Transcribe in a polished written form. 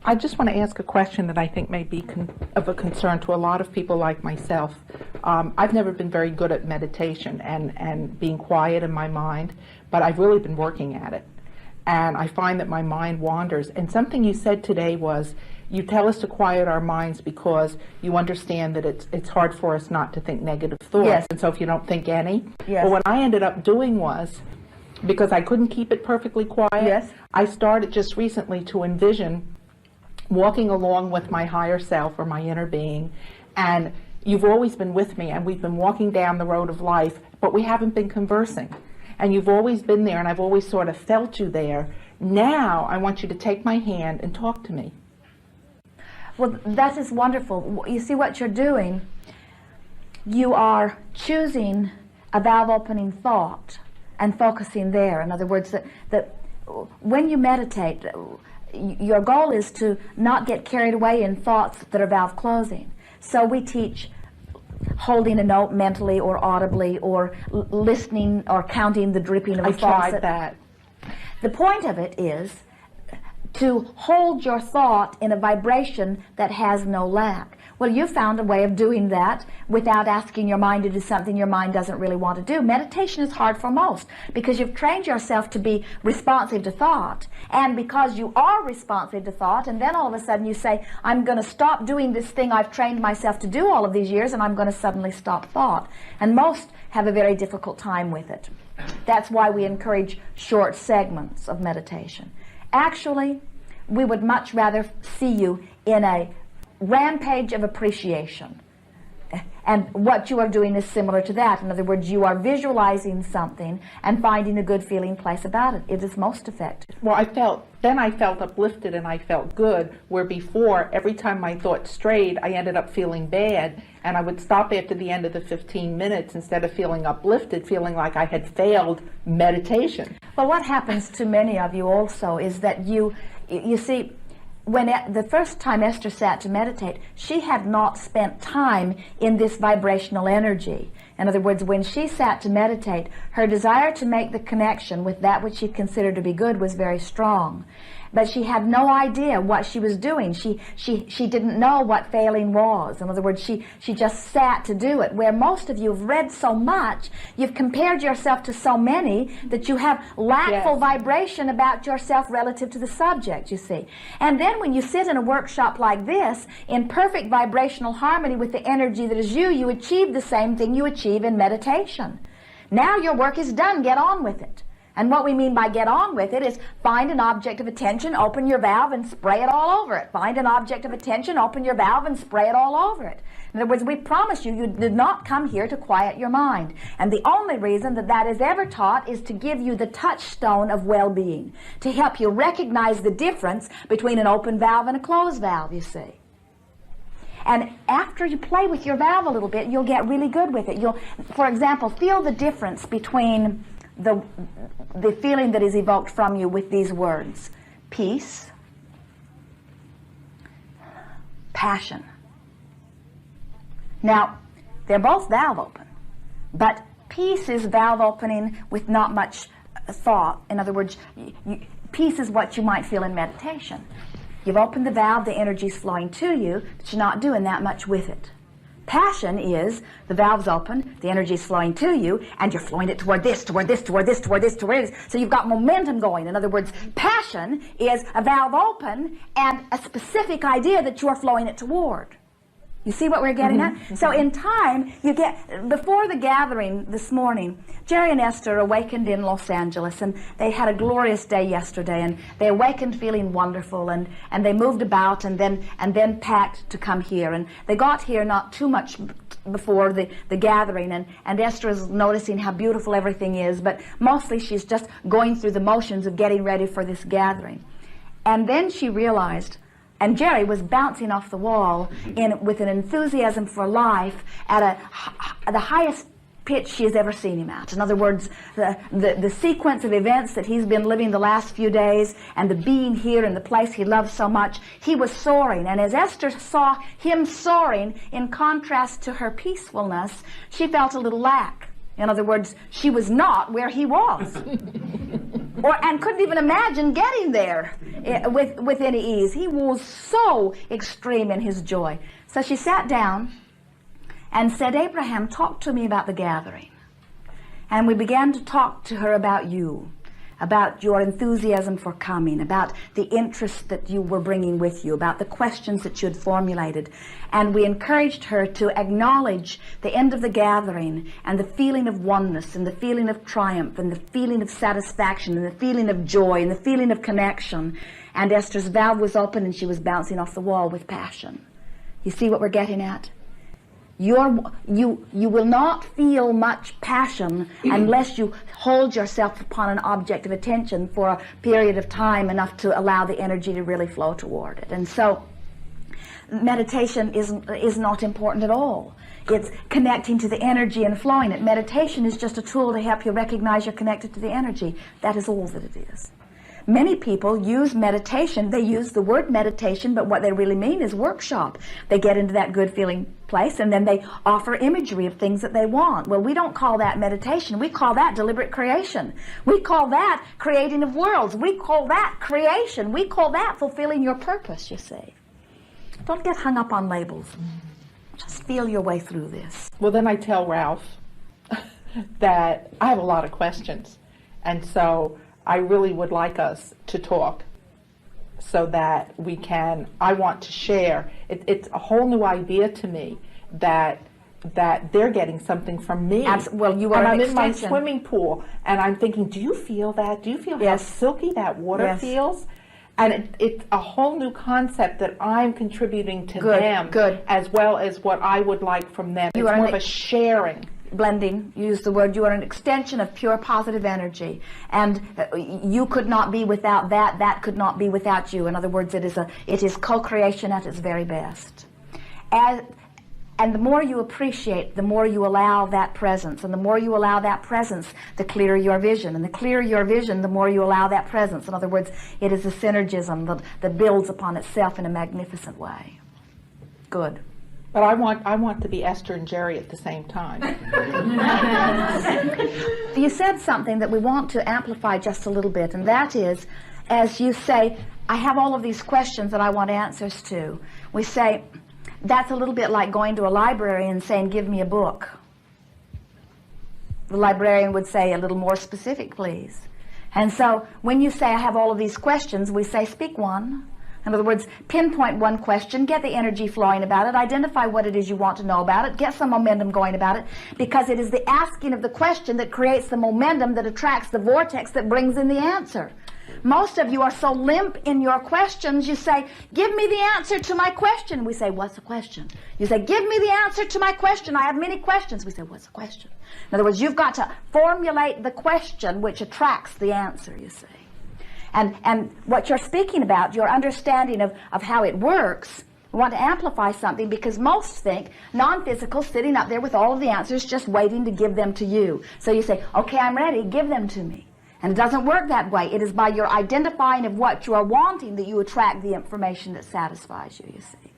I just want to ask a question that I think may be of a concern to a lot of people like myself. I've never been very good at meditation and being quiet in my mind, but I've really been working at it. And I find that my mind wanders. And something you said today was, you tell us to quiet our minds because you understand that it's hard for us not to think negative thoughts. Yes. And so if you don't think any. Yes. Well, what I ended up doing was, because I couldn't keep it perfectly quiet, Yes. I started just recently to envision walking along with my higher self or my inner being, and you've always been with me, and we've been walking down the road of life, but we haven't been conversing. And you've always been there, and I've always sort of felt you there. Now I want you to take my hand and talk to me. Well, that is wonderful. You see what you're doing? You are choosing a valve-opening thought and focusing there. In other words, that when you meditate, your goal is to not get carried away in thoughts that are valve closing. So we teach holding a note mentally or audibly, or listening or counting the dripping of a faucet. I tried that. The point of it is to hold your thought in a vibration that has no lack. Well, you found a way of doing that without asking your mind to do something your mind doesn't really want to do. Meditation is hard for most because you've trained yourself to be responsive to thought. And because you are responsive to thought, and then all of a sudden you say, I'm going to stop doing this thing I've trained myself to do all of these years, and I'm going to suddenly stop thought. And most have a very difficult time with it. That's why we encourage short segments of meditation. Actually, we would much rather see you in a rampage of appreciation. And what you are doing is similar to that. In other words, you are visualizing something and finding a good feeling place about it. It is most effective. Well, I felt uplifted and I felt good, where before, every time my thoughts strayed, I ended up feeling bad, and I would stop after the end of the 15 minutes instead of feeling uplifted, feeling like I had failed meditation. Well, what happens to many of you also is that you see, when the first time Esther sat to meditate, she had not spent time in this vibrational energy. In other words, when she sat to meditate, her desire to make the connection with that which she considered to be good was very strong. But she had no idea what she was doing. She didn't know what failing was. In other words, she just sat to do it. Where most of you have read so much, you've compared yourself to so many that you have lackful vibration about yourself relative to the subject, you see. And then when you sit in a workshop like this, in perfect vibrational harmony with the energy that is you achieve the same thing you achieve in meditation. Now your work is done. Get on with it. And what we mean by get on with it is find an object of attention, open your valve, and spray it all over it. Find an object of attention, open your valve, and spray it all over it. In other words, we promise you, you did not come here to quiet your mind. And the only reason that that is ever taught is to give you the touchstone of well-being, to help you recognize the difference between an open valve and a closed valve, you see. And after you play with your valve a little bit, you'll get really good with it. You'll, for example, feel the difference between the feeling that is evoked from you with these words: peace, passion. Now, they're both valve open, but peace is valve opening with not much thought. In other words, peace is what you might feel in meditation. You've opened the valve, the energy's flowing to you, but you're not doing that much with it. Passion is the valve's open, the energy's flowing to you, and you're flowing it toward this, toward this, toward this, toward this, toward this. So you've got momentum going. In other words, passion is a valve open and a specific idea that you are flowing it toward. You see what we're getting at? So in time, you get, before the gathering this morning, Jerry and Esther awakened in Los Angeles, and they had a glorious day yesterday, and they awakened feeling wonderful, and they moved about and then packed to come here. And they got here not too much before the gathering, and Esther is noticing how beautiful everything is, but mostly she's just going through the motions of getting ready for this gathering. And then she realized, and Jerry was bouncing off the wall with an enthusiasm for life at the highest pitch she has ever seen him at. In other words, the sequence of events that he's been living the last few days, and the being here in the place he loves so much, he was soaring. And as Esther saw him soaring in contrast to her peacefulness, she felt a little lack. In other words, she was not where he was. and couldn't even imagine getting there with any ease. He was so extreme in his joy. So she sat down and said, Abraham, talk to me about the gathering. And we began to talk to her about you, about your enthusiasm for coming, about the interest that you were bringing with you, about the questions that you had formulated. And we encouraged her to acknowledge the end of the gathering and the feeling of oneness and the feeling of triumph and the feeling of satisfaction and the feeling of joy and the feeling of connection. And Esther's valve was open and she was bouncing off the wall with passion. You see what we're getting at? You will not feel much passion unless you hold yourself upon an object of attention for a period of time enough to allow the energy to really flow toward it. And so meditation is not important at all. It's connecting to the energy and flowing it. Meditation is just a tool to help you recognize you're connected to the energy. That is all that it is. Many people use meditation. They use the word meditation, but what they really mean is workshop. They get into that good feeling place and then they offer imagery of things that they want. Well, we don't call that meditation. We call that deliberate creation. We call that creating of worlds. We call that creation. We call that fulfilling your purpose, you see. Don't get hung up on labels. Just feel your way through this. Well, then I tell Ralph that I have a lot of questions. And so I really would like us to talk so that we can, I want to share. It's a whole new idea to me that they're getting something from me. Well, you are and an I'm extension. in my swimming pool, and I'm thinking, do you feel that? Do you feel how silky that water feels? And it's a whole new concept that I'm contributing to them, as well as what I would like from them. It's more of a sharing. Blending, use the word, you are an extension of pure positive energy, and you could not be without that, that could not be without you. In other words, it is co-creation at its very best. And the more you appreciate, the more you allow that presence, and the more you allow that presence, the clearer your vision, and the clearer your vision, the more you allow that presence. In other words, it is a synergism that builds upon itself in a magnificent way. Good. But I want to be Esther and Jerry at the same time. You said something that we want to amplify just a little bit, and that is, as you say, I have all of these questions that I want answers to. We say, that's a little bit like going to a library and saying, give me a book. The librarian would say, a little more specific, please. And so when you say, I have all of these questions, we say, speak one. In other words, pinpoint one question, get the energy flowing about it, identify what it is you want to know about it, get some momentum going about it, because it is the asking of the question that creates the momentum that attracts the vortex that brings in the answer. Most of you are so limp in your questions, you say, give me the answer to my question. We say, what's the question? You say, give me the answer to my question. I have many questions. We say, what's the question? In other words, you've got to formulate the question which attracts the answer, you see. And what you're speaking about, your understanding of how it works, we want to amplify something because most think non-physical, sitting up there with all of the answers, just waiting to give them to you. So you say, okay, I'm ready, give them to me. And it doesn't work that way. It is by your identifying of what you are wanting that you attract the information that satisfies you, you see.